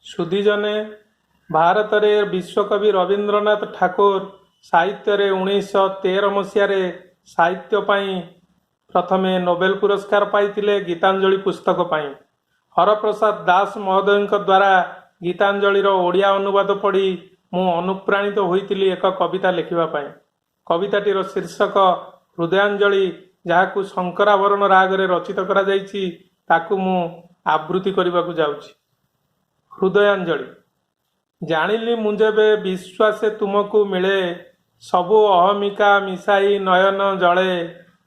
सुधीजने भारत रे विश्वकवि रवींद्रनाथ ठाकुर साहित्य 1913 मसीह साहित्य पाई प्रथमे नोबेल पुरस्कार पाइथिले गीतांजलि पुस्तक पाई। हरप्रसाद दास महोदय द्वारा गीतांजलिर ओडिया अनुवाद पढ़ी मु अनुप्राणित होइतिली एक कविता लिखिबा पाई। कविताटीर शीर्षक हृदयांजलि, जहाकू शंकराभरण रागरे रचित करा जाइछि, ताकू मु आवृत्ति करबाकू जाउछि। हृदयांजलि। जानिली मु जेबे विश्वासे तुमको मिले, सबु अहमिका मिसाई नयन जले,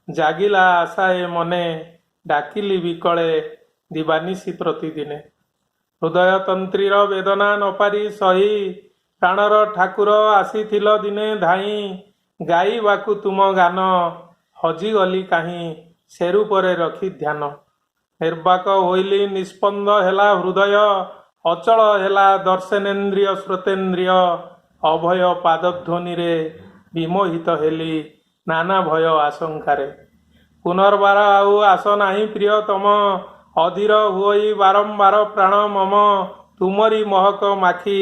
जागिला आशाए मने डाकिली विकले दिवानिशी प्रतिदिने। हृदय तंत्रीर वेदना नपारी सही, प्राणर ठाकुर आसीथिल दिने धाई, गाइबाकू तुम गान हजिगली काहीं से रूपरे रखी ध्यान। निर्वाक होइली निस्पंद हेला हृदय, अचल हेला दर्शनेन्द्रिय श्रोतेन्द्रिय, अभय पादध्वनि रे विमोहित हेली नाना भय आशंकारे। पुनर्बार आउ आस नाही प्रियतम, अधीर हुई बारंबार प्राण मम, तुमरी महक माखी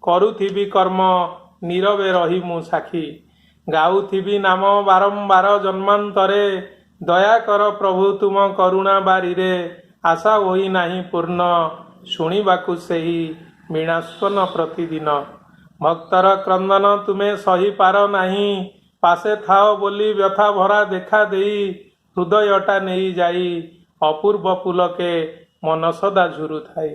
करुथिबी कर्म नीरवे रही मु साखी। गाउथिबी नाम बारंबार जन्मांतरे, दया कर प्रभु तुम करुणा बारीरे, आशा होई नाही पूर्ण शुणिबाकू सेही मीणास्वन प्रतिदिन। भक्तर क्रंदन तुमे सही पार नाही, पासे थाओ बोली व्यथा भरा देखा देई, हृदयटा नहीं जाई अपूर्व पुलके मन सदा झुरु थाई।